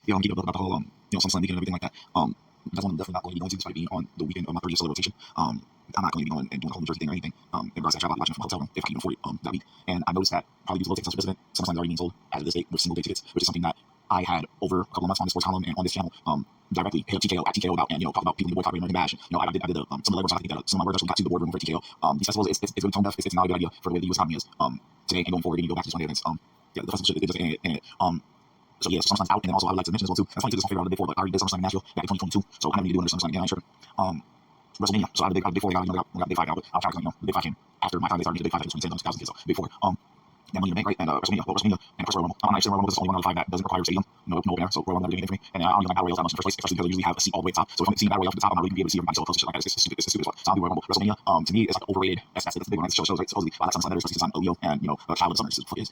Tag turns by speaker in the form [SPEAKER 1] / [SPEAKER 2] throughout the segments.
[SPEAKER 1] yeah, I'm keeping up about the whole SummerSlam weekend and everything like that. That's one I'm definitely not going to be going to, despite being on the weekend of my 30th solo rotation. I'm not going to be going and doing a whole New Jersey thing or anything. In regards to travel, watching from a hotel room if I can afford it that week. And I noticed that probably due to low ticket sales president, SummerSlam is already being sold as of this date with single day tickets, which is something that I had over a couple of months on the sports column and on this channel. Directly hit TKO at TKO about and talk about people in the boycott American Bash. I did some of the legwork. I think that some of my words actually got to the boardroom for TKO. These festivals, it's really tone deaf. It's not a good idea for the way the U.S. economy is today and going forward. And you go back to this one day events. Yeah, the festival shit it just ain't it. So yeah, so SummerSlam's out, and then also I would like to mention as well too. That's funny too. This is my favorite out of the big four, but I already did SummerSlam in Nashville back in 2022. So I don't need to do another SummerSlam again. I'm sure. WrestleMania. So out of the big four, I got the big five out, but I'll try to the big five came after my time. They started the big five in 2010, 2000 kids. So big four. Yeah, Money in the Bank, right? And WrestleMania, and of course Royal Rumble. I'm actually Royal Rumble is the only one out of five that doesn't require a stadium, no open air. So Royal Rumble never did anything for me. And I don't even like battle royals that much in the first place, especially because they usually have a seat all the way at the top. So if I'm seeing battle royals at the top, I'm not really gonna be able to see everybody so close to shit like that. It's stupid. It's stupid as well. So I'll do Royal Rumble. WrestleMania, to me, it's like overrated. That's the big one. That's the shows, right? Supposedly a lot of SummerSlam there, especially because I'm Leo and Child of Summer is fuck is.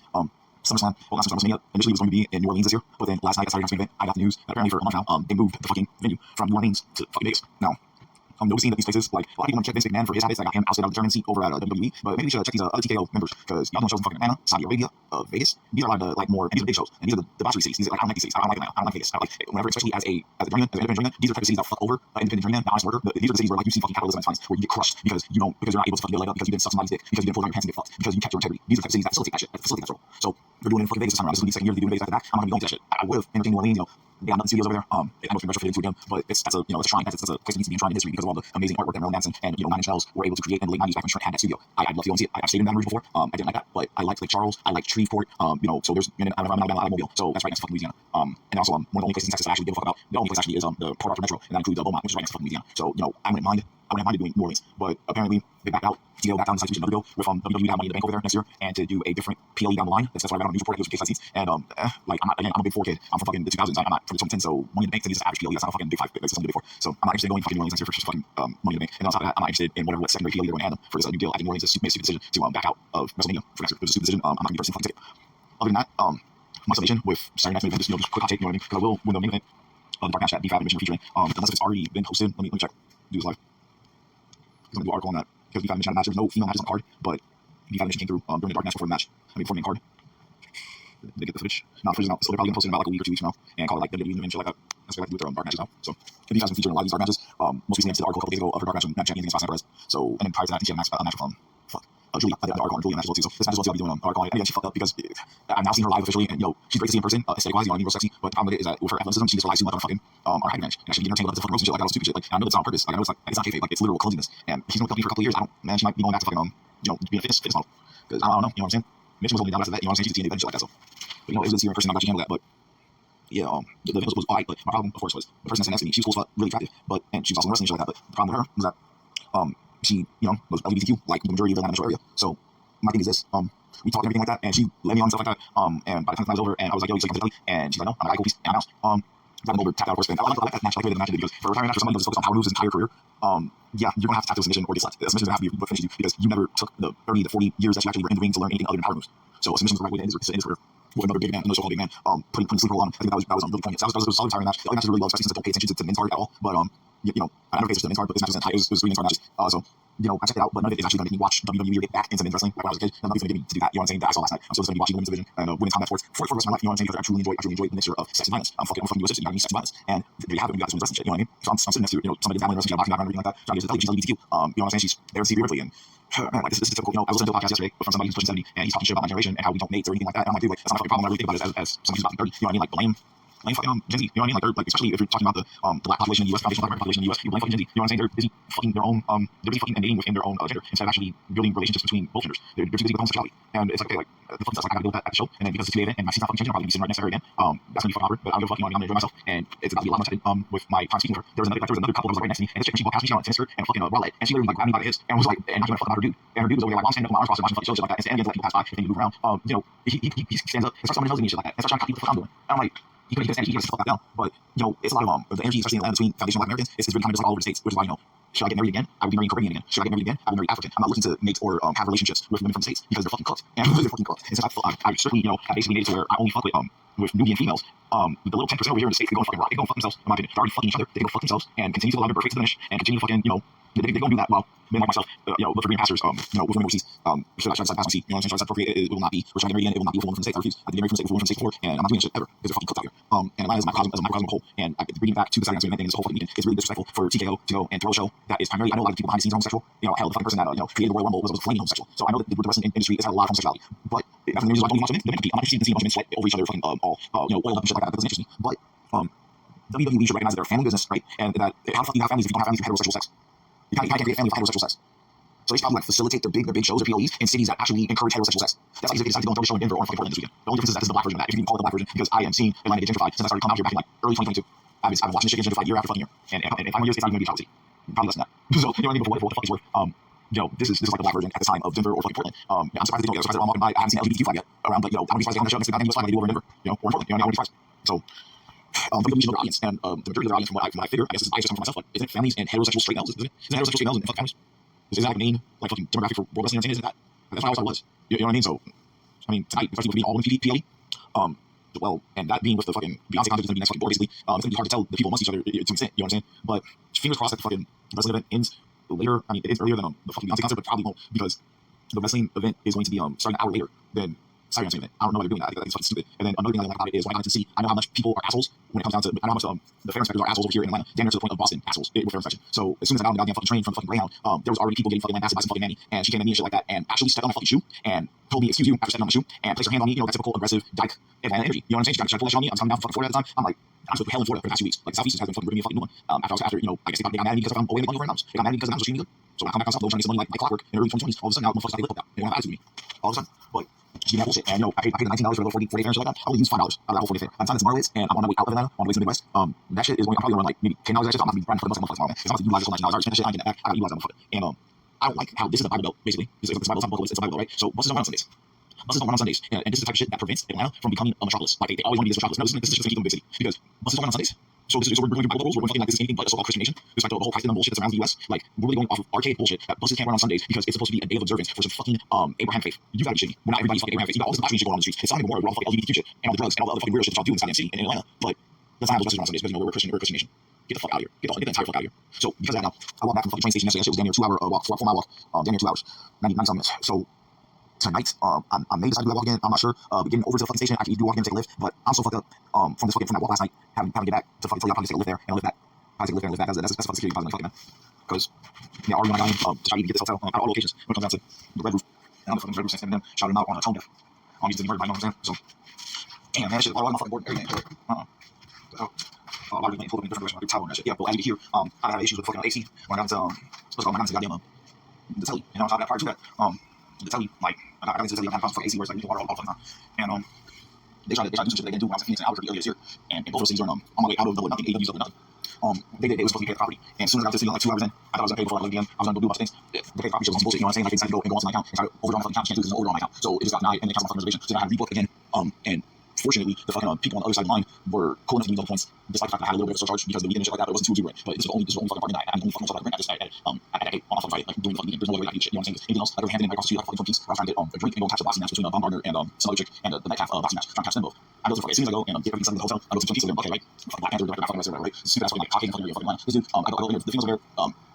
[SPEAKER 1] SummerSlam, well, not SummerSlam, WrestleMania initially was going to be in New Orleans this year, but then last night at Saturday Night's Main Event, I got the news that apparently for a month now, they moved the fucking venue from New Orleans to fucking Vegas. Now, I'm noticing that these places, like, a lot of people want to check Vince McMahon for his habits that got him ousted out of the tournament seat over at WWE, but maybe we should check these other TKO members, because y'all doing shows in fucking Atlanta, Saudi Arabia, Vegas. These are a lot of like more, and these are big shows, and these are the debauchery cities. These are like, I don't like these cities. I don't like Atlanta. I don't like Vegas. I like whenever, especially as a journeyman, as an independent journeyman, these are the type of cities that fuck over independent journeyman, not honest worker. These are the cities where like you see fucking capitalism at its finest, where you get crushed because you're not able to fucking get a leg up, because you didn't suck somebody's dick, because you didn't pull down your pants and get fucked, because you kept your integrity. These are the type of cities that facilitate that shit, that facilitate that role. So they're doing it in fucking Vegas this time around. This is gonna be the second year to do Vegas after that. I'm not gonna be going to that shit. I would have entertained New Orleans, they got nothing studios over there. I know it's been retrofitted into again, but that's a it's a shrine. That's a place that needs to be enshrined in history because of all the amazing artwork that Marilyn Manson and Nine Inch Nails were able to create in the late 90s back when Trent had that studio. I'd love to go and see it. I've stayed in Baton Rouge before. I didn't like that, but I liked Lake Charles. I liked Shreveport. So there's I'm in Alabama, Mobile, so that's right next to fucking Louisiana. And also one of the only places in Texas that I actually give a fuck about. The only place actually is the Port Arthur Metro, and that includes Beaumont, which is right next to fucking Louisiana. So I wouldn't mind doing New Orleans, but apparently they backed out. TKO backed out and decided to go with WWE to have Money in the Bank over there next year and to do a different PLE down the line. That's why I got on the news report. It was case seats, and like I'm a big 4 kid. I'm from fucking the 2000s. I'm not from the 2010s. So Money in the Bank to me is just average PLE. That's not a fucking big 5. That's something big 4. So I'm not interested in going fucking New Orleans next year for just fucking Money in the Bank. And on top of that, I'm not interested in what secondary PLE they're going to add them for this new deal. I think New Orleans made a stupid decision to back out of WrestleMania for next year. It was a stupid decision. I'm not going to be purchasing fucking ticket. Other than that, my summation with Saturday Night's Main Event, just quick hot take, you know what I mean? Because I will win the main event of the dark match at B5 Admission featuring. Unless it's already been posted, let me check. Do this live. I'm going to do an article on that. Because B5 Admission had a match. There was no female matches on the card, but B5 Admission came through during the dark match before the match. Before the main card. They get the footage. No, the footage is out. So they're probably going to post it in about like a week or 2 weeks from now and call it like WWE and shit like that. That's what they like to do with their dark matches now. So B5's been featuring a lot of these dark matches. Most recently I did an article a couple days ago of her dark match with Champions against Perez. So, and then prior to that, I think she had a match with Julia. I did an article on Julia match as well too. So this match as well too, I'll be doing an article on it. And again, she fucked up because I'm now seeing her live officially, and she's great to see in person, aesthetic-wise, real sexy. But the problem with it is that with her athleticism, she just relies too much on fucking our high bench. And she getting her tangled up to fucking ropes and shit like that, all stupid shit. Like, I know that's not on purpose. Like, I know it's not kayfabe. Like, it's literal clumsiness. And she's been with the company for a couple of years. Man, she might be going back to fucking being a fitness model. Because I don't know, you know what I'm saying? Mitch was only down after that, you know what I'm saying? She's a TNA and shit like that. So, but it was good to see her in person. I'm glad she handled that. But yeah, the event was alright. But my problem, of course, was the person that's next to me. She was cool as fuck, really attractive, and she was also in wrestling and shit like that. But the problem with her was that she was LGBTQ, like the majority of the Atlanta metro area. So my thing is this, we talked and everything like that, and she let me on stuff like that. And by the time the night was over, and I was like, yo, you say something, and she's like, no, I'm like, cool, peace, and I'm out. Got over, tapped out, of course, and I like that match, like the way the match did, because for a retiring actor, somebody doesn't focus on power moves his entire career. Yeah, you're gonna have to tap to a submission or get slapped. A submission doesn't have to be what finishes you, because you never took the 30 to 40 years that you actually were in the ring to learn anything other than power moves. So a submission is the right way to end his career. With another big man, another so-called big man, putting sleep roll on him. I think that was really poignant. So that was a solid retiring match. The other matches really well, especially since I don't pay attention to men's card at all. But I never paid attention to men's card, but this match was 3 men's card matches. So I checked it out, but none of it is actually going to make me watch WWE or get back into men's wrestling like when I was a kid. Nothing's going to get me to do that. You know what I'm saying? That I saw last night. I'm still just going to be watching women's division and women's combat sports for the rest of my life. You know what I'm saying? Because I truly enjoy the mixture of sex and violence. I'm fucking US citizen. You know what I mean? Sex and violence. And there you have it when you got this women's wrestling shit. You know what I mean? So I'm sitting next to somebody down in wrestling, boxing, everything like that. Trying to get to she's LGBTQ. You know what I'm saying? She's there to see Ripley, and man, like this is typical. I was listening to a podcast yesterday from somebody who's pushing 70, and he's talking shit about my generation and how we don't mate or anything like that. And I'm like, dude, like that's not a fucking problem. I really think about it as somebody who's about 30. You know what I mean? Like blame fucking Gen Z. You know what I mean? Like especially if you're talking about the black population in the US, foundational black population in the US, you blame fucking Gen Z. You know what I'm saying? They're busy fucking their own they're busy fucking and dating within their own gender instead of actually building relationships between both genders. They're too busy with homosexuality. And it's like, okay, like the fucking stuff like I gotta deal with that at the show. And then because it's a 2-day event and my seat's not fucking changing, I'm probably be sitting right next to her again. That's gonna be fucking awkward, but I'll go fucking I'm gonna enjoy myself. And it's about to be a lot more excited with my time speaking with her. There was another couple that was like right next to me, and this chick, she walked past me, she on a tennis skirt and a fucking bralette, and she literally like grabbed me by the hips and was like, and I was gonna fuck about her dude. And her dude was over there like, well, I'm standing up with my arms crossed watching fucking shows shit like that. And again, let people pass by and you move around. He stands up and starts somebody else and shit like that. And starts trying to copy what the fuck I'm doing. And I'm like, he could have just fuck that down. But it's a lot of the energy, especially in Atlanta, between foundational black Americans, it's really kind of just like all over the states, which is why should I get married again? I would be marrying Caribbean again. Should I get married again? I would marry African. I'm not looking to mate or have relationships with women from the states because they're fucking cooked. And they're fucking cooked. And since I strictly I basically made it to where I only fuck with Nubian females. The little 10% over here in the states, they go and fucking rock. They go and fuck themselves. In my opinion, they're already fucking each other. They go fuck themselves and continue to allow their birth rate to diminish and continue to fucking they don't do that well. Men like myself, look for green pastures, with women overseas, should I decide pass on seat, should I procreate, it will not be, or should I get married again, it will not be with a woman from the States, I refuse. I did get married from the States with a woman from the States before, and I'm not doing that shit ever, because they're fucking cooked out here. And Atlanta is a microcosm whole, and bringing it back to the Saturday Night Thing, this whole fucking weekend, it's really disrespectful for TKO to go and throw a show that is primarily, I know a lot of people behind the scenes are homosexual, hell, the fucking person that, created the Royal Rumble was flaming homosexual, so I know that the wrestling industry has had a lot of homosexuality, but that's the reason why I don't watch men compete. I'm not interested in seeing a bunch of men sweat over each other, fucking, oil up and shit like that doesn't interest me, but, WWE should recognize that they're a family business, right? And that how the fuck you have families if you don't have families with heterosexual sex? You can't create a family with heterosexual sex. So they should probably facilitate their big shows or PLEs in cities that actually encourage heterosexual sex. That's why they decided to go and throw a show in Denver or in fucking Portland this weekend. The only difference is that this is the black version of that. If you can call it the black version, because I am seeing Atlanta get gentrified since I started coming out here back in like early 2022. I've been watching this shit get gentrified year after fucking year. And in 5 more years, it's not even going to be a child city. Probably less than that. So, you know what I mean? But for what the fuck it's worth, this is like the black version at the time of Denver or fucking Portland. I'm surprised they don't. I'm surprised they're all walking by. I haven't seen LGBTQ flag yet around, but I wouldn't be surprised they on the show next to the goddamn US flag like they do over in Denver, or in Portland. I wouldn't be surprised. So. WWE should know their audience, and the majority of their audience, from what I figure, I guess I just come from myself, like, isn't it families and heterosexual straight males? Isn't it heterosexual straight males and fucking families? Is that like a main, like, fucking demographic for world wrestling entertainment? Isn't that? That's what I always thought it was. You know what I mean? So, I mean, tonight, especially with being all in PLE, well, and that being with the fucking Beyonce concert is gonna be next fucking board, basically, it's gonna be hard to tell the people amongst each other to an extent, you know what I'm saying? But fingers crossed that the fucking wrestling event ends later. I mean, it is earlier than the fucking Beyonce concert, but probably won't, because the wrestling event is going to be starting an hour later than Saturday Night Thing. I don't know why they're doing that. I think it's fucking stupid. And then another thing I like about it is when I got to see, I know how much people are assholes when it comes down to, I know how much the fair inspectors are assholes over here in Atlanta, damn near to the point of Boston assholes with fair inspection. So as soon as I got on the goddamn fucking train from the fucking Greyhound, there was already people getting fucking lambasted by some fucking nanny, and she came at me and shit like that, and actually stepped on my fucking shoe and told me, excuse you, after stepping on my shoe, and placed her hand on me, that typical aggressive dyke Atlanta energy. You know what I'm saying? She tried to pull that shit on me. I was coming down from fucking Florida at the time. I'm like, I was with hell in Florida for the past 2 weeks. Like, the Southeast has been fucking bringing me a fucking new one. After I guess they got mad at me because I'm away in the money over in They got mad at me because I was cheating me. So when I come back on South, they're trying to get some money like clockwork in the early 2020s. All of a sudden, now motherfuckers got they look up. They want to attitude me. All of a sudden. But she gave me that bullshit. And I paid the $19 for the 40 fair and shit like that. I only used $5 out of that whole 40 fair. I'm signing tomorrow and I'm on my way out of Atlanta, on the way to the Midwest. That shit is going, I'm probably going to run like maybe $10 that shit. So I'm not going to be running for the bus like tomorrow, man. Because I'm going to utilize this whole $19. I already spent that shit. I ain't getting that back. I got to utilize that motherfucker. And I don't like how this is a Bible Belt, basically. It's a Bible Belt, it's a Bible Belt, right? So buses don't run on Sundays. Buses don't run on Sundays. And this is the type of shit that prevents Atlanta from becoming a metropolis. Like, they always want to be this metropolis. No, this is just going to keep them busy. Because buses don't run on Sundays. So we're going through Bible rules. We're going like this is anything but a so-called Christian nation. It's like the whole Christendom bullshit that surrounds the U.S. Like, we're really going off of archaic bullshit that buses can't run on Sundays because it's supposed to be a day of observance for some fucking Abraham faith. You gotta be shitting me. We're not everybody's fucking Abraham faith. You got all this blasphemy shit going on the streets. It's not even more. We're all fucking LGBTQ shit and all the drugs and all the other fucking weird shit that y'all do in this goddamn city in Atlanta. But let's not have those buses run on Sundays because we're a Christian nation. Get the fuck out of here. Get the entire fuck out of here. So because of that now, I walked back from the fucking train station yesterday. That shit was damn near 2 hour walk, 4 mile walk, damn near 2 hours, 90 minutes. So tonight, I may decide to do that walk again. I'm not sure. Getting over to the fucking station, actually do walk again and take a lift. But I'm so fucked up from that walk last night, having to get back to fucking tell y'all probably take a lift there and a lift back. I take a lift there and lift back. That's a fucking security deposit, man. Because already when I got in to try to even get this hotel at all locations when it comes down to the Red Roof, and I'm the fucking Red Roof standing them, shouting them out on a tone deaf. On these murder, you know what I'm saying? So damn, man, that shit all my fucking board and everything. A lot of people pulled up in different directions, like tower and that shit. Yeah, but as you can hear, I had issues with fucking AC when I got into the goddamn the telly. And on top of that, prior to that, the telly, like, I got into the telly, I had fucking AC where it's like, you water all the fucking time. And they tried to do some shit they didn't do when I was in Phoenix and Albuquerque earlier this year. And both those things are on my way out of the nothing, AW's over nothing. They were supposed to be paid the property. And as soon as I got to the city, like 2 hours in, I thought I was going to pay before like 11 p.m. I was going to go do a bunch of things. The paid property shit was some bullshit, you know what I'm saying? Like, they decided to go and go onto my account and try to overdraw my fucking account. You can't do it because there's no overdraw on my account. So it just got denied and they canceled my fucking reservation. So then I had to rebook again. And fortunately, the fucking people on the other side of the line were cool enough to meet all the points, despite the fact that I had a little bit of a surcharge because the weekend and shit like that, but it wasn't too exuberant. But this was the only fucking parking night. I had the only fucking rent I just had on a fucking Friday, like doing the fucking weekend. There's no way I could do shit, you know what I'm saying? Anything else, like I was handing in my across the street like fucking Twin Peaks, where I was trying to get a drink and go catch a boxing match between Baumgartner and some other chick and the Metcalf boxing match, trying to catch them both. I go to fucking as soon as I go and get everything set up in the hotel, I go to Twin Peaks over there, okay, right? Fucking Black Panther, like fucking wrestler, right? Stupid ass fucking like talking fucking area, fucking line. This dude, I go over there. The thing over there,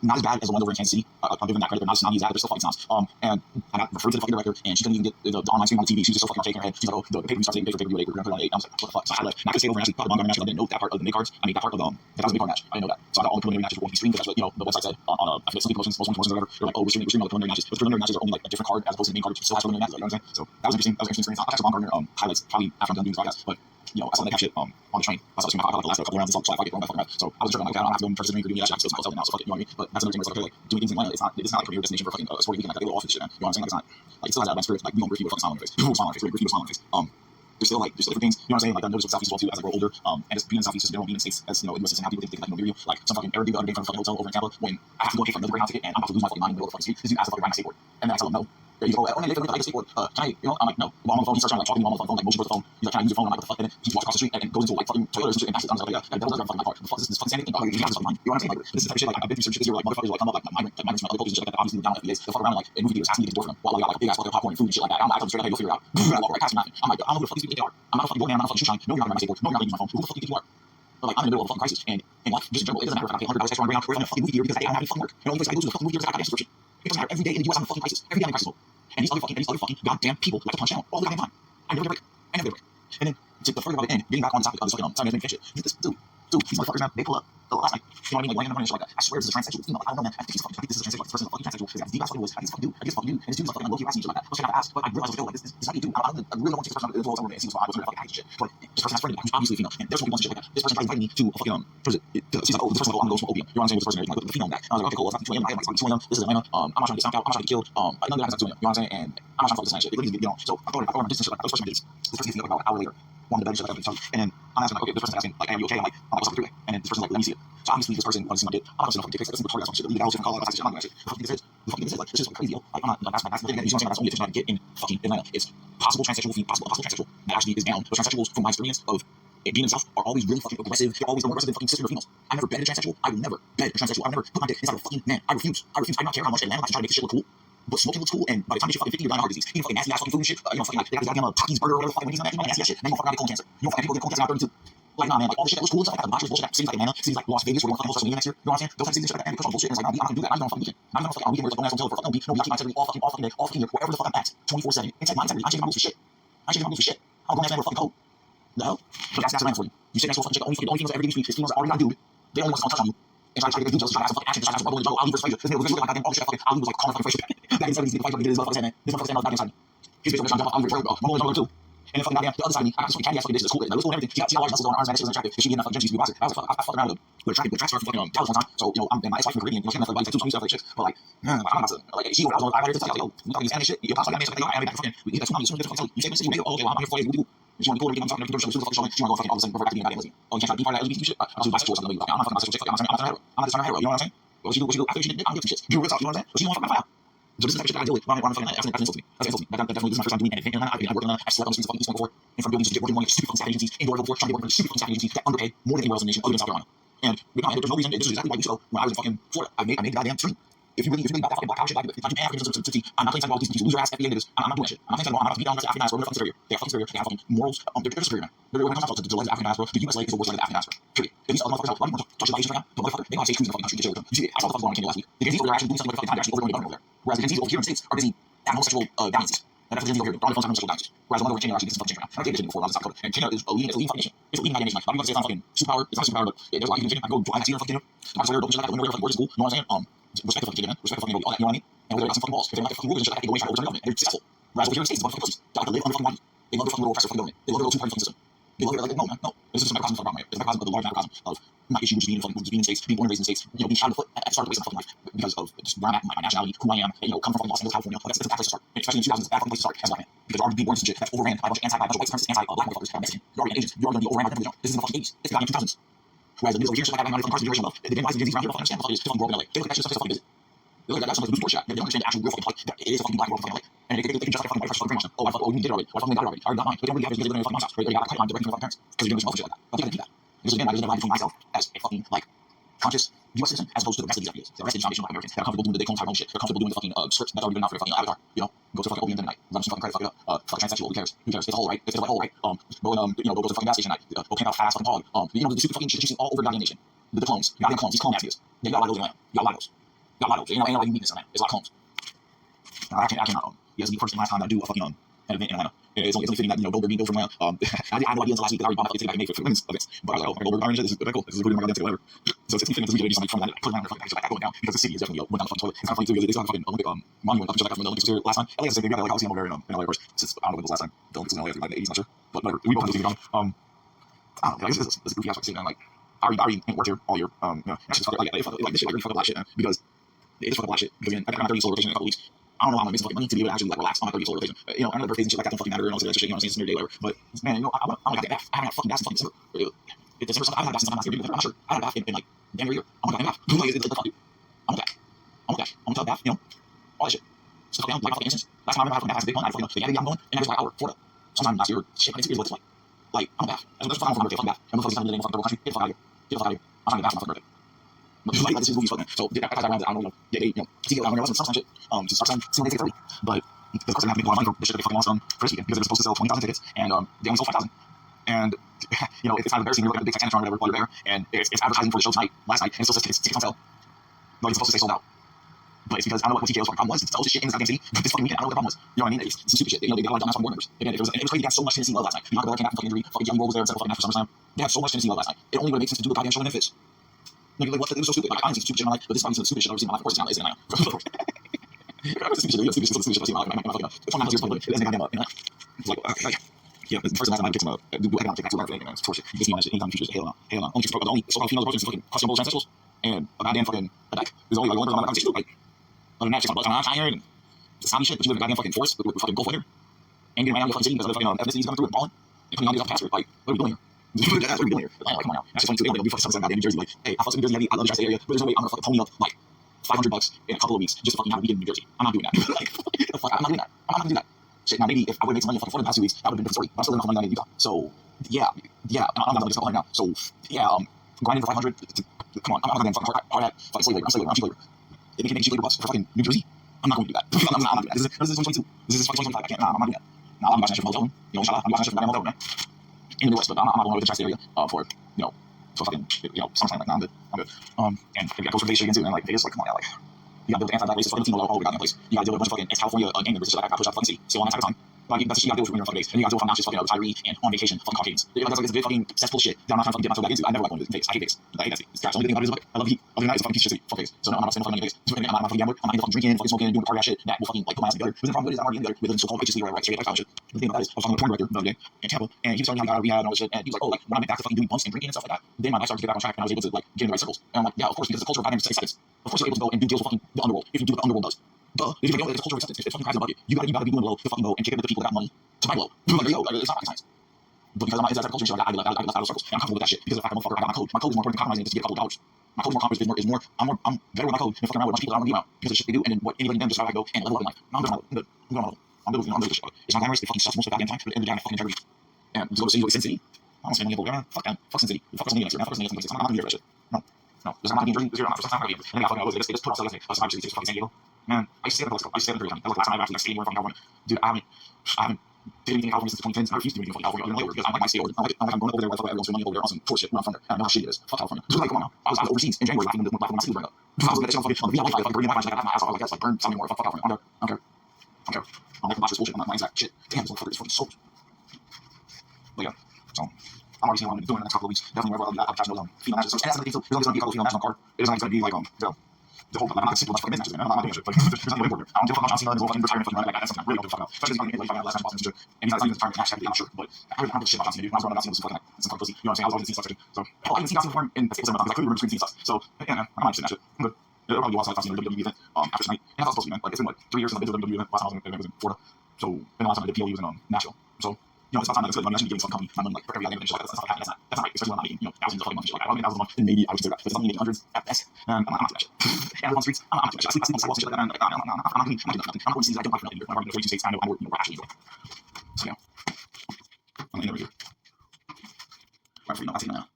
[SPEAKER 1] not as bad as the one over in Kansas City. I'm giving that credit, but not as snobby as that. They're still fucking snobs. And I got referred to the fucking director, and she couldn't even get the online stream on the TV. She was just so fucking shaking her head. She's like, oh, the pay-per-view starts 8, pay for pay-per-view 8, we're gonna put it on 8. I was like, what the fuck? So I left. Not to stay over and actually part of the Baumgartner match. I didn't know that part of the mid cards. I mean, that part of that was a big card match. I didn't know that. So I got all the preliminary matches were going to be streamed because that's what the website said on I forget something promotions or whatever. They're like, oh, we're streaming all the preliminary matches. But the preliminary matches are only like a different card as opposed to the main card, which still has preliminary matches. You know what I'm saying? So that was interesting. That was an interesting experience. I'll catch the Baumgartner highlights probably after I'm done doing this podcast. But I saw that shit on the train. I saw this like the last couple rounds. So I get wrong by fucking match. So I was tripping. I'm like, I don't have to go and purchase a drink or do that shit. I can still hotel now. So fuck it, you know what I mean? But that's another thing where it's like, doing things in Atlanta, it's not like a premier destination for fucking a sporting weekend. Like, they go off this shit, man. You know what I'm saying? Like, it's not like it still has that bad spirit. Like, we don't brief you with a fucking smile on your face. People smile on your face. We're brief you with a smile on your face. There's still different things, you know what I'm saying? Like I noticed with Southeast as well too as I grow older, and just being in Southeast, just being in states as in West and how people think like near you, like some fucking Arab dude the other day from a fucking hotel over in Tampa when I have to go pay for another Greyhound ticket and I'm about to lose my fucking mind in the middle of the fucking street. This dude asked if I could ride my skateboard, and then I tell him no. He's like, oh, man, later, like a skateboard. Can I, I'm like, no. While I'm on the phone, he starts trying to like talking to me on the phone, like motion with the phone. He's like, can I use your phone? I'm like, what the fuck? And then he walks across the street and goes into like fucking Toyotas and shit and passes it. I'm like, yeah, that was fucking my car. The fuck is this fucking sandy thing? Oh, he has his fucking mind. You know what I'm saying? Like, this is the type of shit. Like, I've been through some shit this year where like motherfuckers will like come up like migrants from other cultures and shit like that. Obviously, down at FBAs, they'll fuck around and like in movie theaters asking me to get door for them while I got like a big ass fucking popcorn and food and shit like that. I tell them straight up, hey, you'll figure it out. And I walk right past him laughing. I'm like, I don't know who the fuck these people think they are. I'm not a fucking doorman. I'm not a fucking shoe shine. No, you're not my skateboard. No, you're not using my phone. Who the fuck do you think you are? But Like, I'm in the middle of a fucking crisis, and life, just in general, it doesn't matter if I pay $100 extra on the ground, or if I'm in a fucking movie theater because that day I don't have any fucking work, and the only place I go to is a fucking movie theater because I got a subscription. It doesn't matter. Every day in the US I'm in a fucking crisis. Every day I'm in a crisis mode. And these other fucking goddamn people like to punch down all the goddamn time. I never get a break. I never get a break. And then, to further about it, and getting back on the topic of this fucking time management shit, this dude, these motherfuckers, man, they pull up last night. You know what I mean? Like, laying in the morning and shit like that. I swear this is a transsexual female. Like, I don't know, man. I think this is a transsexual. This person is a fucking transsexual. This guy's deep ass fucking was. I think it's fucking dude. I guess fucking dude. And this dude's fucking low-key harassing shit like that. I was trying to ask, but I realized like, this might be a dude. I really don't want to take this person out of the over and see what's going on. I was gonna fucking hide shit. But this person has a friend who's obviously a female, and there's what he wants and shit like that. This person tried inviting me to a fucking what is it? She's like, oh, this person like, oh, I'm gonna go smoke opium. You know what I'm saying? With this person, like, the female back. And I was like, okay, cool. It's not 2 a.m. It's like 2 a.m. This is Atlanta. I'm not trying to get stomped out. I'm not trying to get killed. Like, none of that happens at 2 a.m. You know what I'm saying? And I'm not trying to fuck this night shit. It really, you know. So I thought about distance shit like that. This person did this person gets me up about an hour later. Wanted to bed and shit like that. And then I'm asking like, okay, this person's asking like, hey, are you okay? I'm like, what's up with 3 And then this person's like, let me see it. So obviously this person wants to see my dick. I'm not gonna fucking take this. This is Victoria or some shit. Leave the house and call it. I'm not gonna shit. The fucking this is. The fucking this is like, this is fucking crazy, yo. Like, I'm not. That's the thing. You know what I'm saying? That's only attention I get in fucking Atlanta. It's possible transsexual transsexual that actually is down. But transsexuals, from my experience of it being themselves, are always really fucking aggressive. They're always more aggressive than fucking cisgender females. I never bedded a transsexual. I will never bed a transsexual. I will never put my dick inside of a fucking man. I refuse. I do not care how much Atlanta likes to try to make this shit look cool. But smoking looks cool, and by the time you fucking 50, you're dying of heart disease. Eating fucking nasty ass fucking food and shit. You know, fucking like, they got this goddamn Takis burger or whatever fucking Wendy's and that. You know, nasty ass shit. Then you fucking get colon cancer. You know, fucking people get colon cancer now 32. Like, nah, man, like, all the shit that looks cool and stuff like that, the bullshit that seems like Atlanta, seems like Las Vegas, where we're gonna fucking host WrestleMania next year. You know what I'm saying? Those types of things and shit like that, and they push on bullshit, and it's like, nah, I'm not gonna do that. I'm not gonna fucking weekend. I'm not gonna fucking on weekend where it's like, don't ask hotel for fucking no, I keep my integrity all fucking day, all fucking year, wherever the fuck I'm at, 24/7. Inside my integrity, I change my rules for shit. I change my rules for shit. I'm a grown ass man with a fucking code. The hell? But that's Atlanta for you. You sit next to a fucking chick, the only females that ever give you speech, females that already got a dude. They only want to touch on you. And try to get details, try to have some fucking action, try to have some rubble in the jungle. Ali versus Frazier. This nigga was like goddamn all the shit fucking Ali was like calling fucking Frazier. Back in the 70s, he fight fucking did his motherfucking head, man. This motherfucker's head was goddamn inside me. He's basically trying to jump off Ali versus Frazier, bro. Rolling too. And then fucking goddamn the other side of me, I got this fucking catty ass fucking bitch that's cool. It looks cool and everything. She got large muscles on her arms, man. That shit was attractive. She didn't have fucking gym, she used to be boxing. I was like, I fucked around with him. But attractive tracks from fucking Dallas one time. So, you know, I'm my ex-wife from the Caribbean. You know, she had like tattoos on me stuff like chicks. But like, I'm not about to like she I was like, yo, you talking this anime shit? You talking anime shit? Like, yo, anime back fucking. We got 2 months. You say this, you make it. Oh, okay, well, I'm here for you. She want to go and get on top of the shit. She want to go fucking all of a sudden revert back to being a goddamn lesbian. Oh, you can't try to be part of that LGBT shit. I'm just bisexual or something. I'm not fucking bisexual chick. I'm not just trying to hetero. You know what I'm saying? What she do? After she did, I don't give a shit. You real talk. You know what I'm saying? But she want to fucking fire. So this is the type of shit that I deal with. When I'm fucking that's insults me. That's insults me. That definitely this is my first time doing anything. And I worked on I slept on the streets of fucking East Point before. And from buildings to get working on stupid fucking staffing agencies, indoor before trying to get working on stupid fucking staffing agencies that underpay more than anywhere else in the nation other than South Carolina. And there's no reason. This is exactly why you should go. When I was in fucking Florida, I made a goddamn dream. If you really about that fucking black power shit, if you Africans to I'm not playing all these lose your ass FBA niggas. I'm not doing that shit. I'm not playing I'm not beat down the African diaspora. They're fucking superior. They are fucking superior. They have fucking morals. They're superior, man. When it comes to the legs of African diaspora, the USA is the worst leg of the African diaspora. Period. If these other motherfuckers out, want to touch about Asians right now? But motherfucker, they gonna say truth in the fucking country. Get shit with them. You see it? I saw the fucking going on in Kenya last week. The Gen Zs over there actually doing something with the fucking time. They're actually overthrowing the government over there. Whereas the Gen Zs over here in the States are busy having homosexual balances. And that's the Gen Zs over here. They're on the phone having homosexual balances. Whereas the one over in Kenya actually gets some fucking shit right now. I did Kenya before when I was in South Dakota. And Kenya is a leading fucking nation. It's a leading goddamn nation. Like, I'm not gonna say it's not fucking superpower. It's not a superpower, but there's a lot of people in Kenya. I go drive next year in fucking Kenya. I swear, don't shit like that. When we're fucking working school, you know what I'm saying? Respect the fucking Kenya, man. Respect the fucking all that, you know what I mean? And we're got some fucking balls. If they don't like the fucking rules and shit like that, they go and try to overturn the government. And they're successful. Whereas over here in the States, it's a bunch of fucking pussies. They like to live on the fucking bodies. They love the fucking little oppressive fucking government. They love their little two-party fucking system. They love it like, no, man, no. This is just a microcosm of the fucking problem here. It's a microcosm of the large microcosm of my issue, which is being in the States, being born and raised in the States, you know, being shot in the foot at the start of the fucking life because of just where I'm at, my nationality, who I am, and, you know, coming from fucking Los Angeles, California. Well, that's a bad place to start. And especially in the 2000s, it's a bad fucking place to start as a black man. Because you're already being born into some shit that's overran by a bunch of white supremacists, anti-black motherfuckers that are Mexican. You're already an Asian. You're already going to be overran by them. This is in the fucking 80s. It's the goddamn 2000s. Whereas the niggas over here, shit like that, I'm not even fucking generation of. The Gen Zs around here don't understand what the fuck it is. It's fucking broken LA. They look at that shit stuff as fucking business. They look at that stuff as a bullshit. They don't understand the actual real fucking plight. It is a fucking black world fucking LA. And they can justify fucking white fresh fucking brainwash them. Oh, I fucking, we did it already. Oh, I fucking got it already. I already got mine. But they don't really have it because they live in a fucking mom's house. Right? They got a credit line directly from their fucking parents. Because they're doing some other shit like that. But they gotta do that. This is again, I just never between myself as a fucking, like, conscious US citizen as opposed to the rest of these ideas. The rest of these foundational black Americans that are comfortable doing the Daytona Tyrone shit. They're comfortable doing the fucking script that's already good enough for their fucking avatar. You know, go to fucking opium tonight. Run some fucking credit, fuck it up. Fuck transsexual, who cares? Who cares? It's a hole, right? It's a hole, right? Go and, you know, go to the fucking gas station at night. Go camp out fast fucking hog. You know, the stupid fucking shit that you see all over the goddamn nation. The clones. Goddamn clones. These clone ass niggas. Yeah, you got a lot of those in Atlanta. You got a lot of those. You got a lot of those. Ain't no uniqueness in that. It's a lot of clones. I cannot, yes, the first and last time I do a fucking, an event in Atlanta. It's only fitting that, you know, Goldberg being Goldberg around. I had no idea until last week that I already bought my fucking ticket back and made for women's events. But I was like, oh, Goldberg, this is cool. This is including my goddamn ticket, whatever. So it's fitting to read something from that, put it on the fucking package like that going down because the city is definitely went down the fucking toilet. It's kind of funny too because it's on fucking Olympic monument up and shit like that from the Olympics here last time. LA has the same thing. We got like Coliseum over there in LA, of course. Since I don't know when it was last time. The Olympics was in LA, like the 80s, not sure. But whatever. We both have those things wrong. I don't know. It's a goofy ass fucking man. Like I already worked here all year. You know, that's just fucking like this shit like really fucking black shit, man. Because it's fucking black shit. Because again, I got my 30 solar rotation in a couple weeks. I don't know how I'm gonna make some fucking money to be able to actually like relax on my 30 solar rotation. You know, I know the birthdays and shit like that don't fucking matter and all this shit. You know what I'm saying? It's a day, whatever. But man, you know, I want to get a bath. I haven't had a fucking bath since fucking December. It's December something. I haven't had a bath since last year. I'm not sure. I had a bath in like January year. I'm gonna have a bath. Like, it's fuck you. I'm gonna bath. I'm gonna bath. You know, all that shit. Stuff down like fucking instance. Last time I remember I had a bath. It's a big one. I fucking the I'm going, and it was like out Florida. Sometime last year. Shit, it's what it's like. Like I'm gonna bath. That's fucking for my birthday. Fucking bath. And motherfuckers telling me they fucking third world country. Get the fuck out of here. Get the fuck out of here. I'm trying to get bath for my fucking birthday. Like this is movie fucking. So yeah, I don't know. They TKO Learn some shit. To start selling see when they take it early. But of course they have to make a lot of money for the shit that they fucking lost for this weekend because they were supposed to sell 20,000 tickets and they only sold 5,000. And it's kind of embarrassing. You're looking at the big Titanic or whatever while you're there, and it's advertising for the show tonight, last night, and it still says tickets on sale. Like it's supposed to say sold out. But it's because I don't know what TKO's problem was. It's all this shit in this goddamn city. But this fucking weekend, I don't know what the problem was. You know what I mean? It's some stupid shit. They got a lot of dumbass fucking board members. Again, it was crazy. They had so much Tennessee love last night. You know, came back from fucking injury. Fucking Johnny Roll was there instead of fucking after SummerSlam. They had so much Tennessee love last night. It only would make sense to do a goddamn show in Memphis. Like what? It was so stupid. Like I didn't see stupid shit in my life, but this is probably some stupid shit I've ever seen in my life. Of course, it's not. It's in Atlanta. Stupid shit. I've seen in my life. It's one of my years. It isn't goddamn. It's like okay. Yeah, the first time I get some do economic take back to life, and it's torture. You can see my shit anytime you choose. Hell no. Only the only so-called females approaching fucking questionable transsexuals and a goddamn fucking a dyke. There's only like one person on the conversation like other than that, she's on fire and the zombie shit, but you live in a goddamn fucking forest with fucking Gulf weather and getting right out of the fucking city because of the fucking ethnicities coming through and balling and putting all these off pastor. Like, what are we doing here? What are we doing here? Like, come on now. That's just funny too. They'll be fucking something goddamn New Jersey. Like, hey, I fuck New Jersey. I love the tri-state area, but there's no way I'm gonna fucking pony up like $500 in a couple of weeks just to fucking have a weekend in New Jersey. I'm not doing that. Like, the fuck, I'm not doing that. I'm not gonna do that. Shit, now maybe if I would have made some money fucking for the past 2 weeks, that would have been a different story. But I'm still living off money in Utah. So yeah, I'm not gonna just go now. So yeah, grinding for 500. Come on, I'm not gonna fucking hard at fucking slave labor. I'm slave labor. I'm cheap labor. If they can make cheap labor bus for fucking New Jersey, I'm not going to do that. I'm not doing that. This is 2022. This is 2025. I can't. I'm not doing that. Nah, I'm watching that shit from hotel room. Inshallah, I'm watching that shit from hotel room, man. In the Midwest, but I'm not going to the tri-state area for for fucking summertime. Like, nah, I'm good. And I goes for Vegas again too, man. Like Vegas, like come on, yeah, like. You gotta deal with anti-black racist fucking team all over the goddamn place. You gotta deal with a bunch of fucking ex-California gang members and shit like that got pushed out the fucking city. Still on that type of time. Like that's the shit you gotta deal with when you're in fucking Vegas. And you gotta deal with obnoxious fucking Tyree and on vacation fucking Caucasians. Like that's a big fucking cesspool shit that I'm not trying to fucking get myself back into. I never like going to Vegas. I hate Vegas. I hate that city. It's trash. The only thing about it is like I love heat. Other than that, it's a fucking piece of shit. Fuck Vegas. So no, I'm not spending fucking money in Vegas. I'm not a fucking gambler. I'm not into fucking drinking, fucking smoking, doing party ass shit that will fucking like put my ass together. But the problem with it is I'm already in there with a so-called HSC right straight lifestyle shit. The thing about that is I was talking to a porn director the other day in Tampa, and he was telling me how he got out of rehab and all this shit. And he was like, oh, like when I went back to fucking doing bumps and drinking and stuff like that, then my life started to get back on track and I was able to like get in the right circles. And I'm like, yeah, of course, because the culture of goddamn 6 seconds. Of course, you're able to go and do deals with fucking the underworld if you do what the underworld does. Duh. If you don't, it's a culture of acceptance. It's fucking cries in a bucket. You gotta be doing blow to fucking go and kick it with the people that got money to buy blow. Like, yo, it's not rocket science. But because I'm not into that type of culture, so I left out of circles. And I'm comfortable with that shit. Because of the fact, motherfucker, I got my code. My code is more important than compromising just to get a couple of dollars. My code is more compromised. Is more. I'm better with my code than fucking around with a bunch of people that I want to be around because of the shit they do and then what anybody does just how I go and level up in life. No, I'm good. I'm good. I'm good. I'm good with shit. It's not glamorous. It fucking sucks most of the goddamn time. But at the end of the day, I'm fucking integrity. And just go to city, Sin City. I don't spend money over there. Fuck them. Fuck Sin City. Fuck us in the next year. Fuck us in the next year. I'm not gonna be here for that shit. No. I'm not being Jersey. I'm not for some time. And then I fucking they just put up stuff like us to fucking San Diego. Man, I used to stay in the I used to stay in the that was the last time I actually stayed anywhere from California. Dude, I haven't did anything in California since the 2010s. I refuse to do anything in California other than labor because I like my state. I'm going over there where everyone's spending money over there on some tourist shit when I'm from there. And I know how shitty it is. Fuck California. Just like, come on now. I was overseas in January laughing when my city burned up. I was looking at that shit on the Wi-Fi, like burning my like I got my ass off. I was like, yes, like burn something more. Fuck California. I don't care. I'm like watch this bullshit. My exact shit. Damn, this motherfucker is fucking soaked. But yeah, so I'm already seeing what I'm doing in the next couple of weeks. Definitely wherever I'm catching those female matches. And that's another thing too. There's only going to be a couple of female matches on card. It isn't going to be like the whole I'm not simple fucking business, man. I'm not doing shit. Like, there's nothing important. I don't give a fuck about John Cena and the whole fucking retirement fucking running back. That's something I really don't give a fuck about. Especially if he's going to get last time Boston shit. And he's not even trying to match I'm sure. But I don't give a shit about John Cena, dude. When I was growing up, John Cena was fucking like some pussy. You know what I'm saying? I was always in the section. So hell, I didn't see John Cena before in the States because I couldn't remember between scenes. So yeah, man, I'm not interested in that shit. I'm good. It'll probably be once I thought WWE event after tonight. And that's supposed to be, man. Like it's been like 3 years since I've been to the WWE event. Last time I was in Florida. So then the last time I did PLE was in Nashville. So it's not time like it's good money. I shouldn't be giving some company my money like for every event and shit like that. That's not happening. That's not right. Especially when I'm making thousands of fucking money shit like that. I mean thousands of money, then maybe I would consider that. But if I'm making hundreds at best, and I'm not doing that shit. And on the streets, I'm not doing that shit. I sleep on sidewalks and shit like that. And I'm not doing nothing. I'm going to cities I don't like for nothing. I'm going to 42 states. I know what I actually enjoy. So yeah, I'm in there here. Right for you know, that's it now.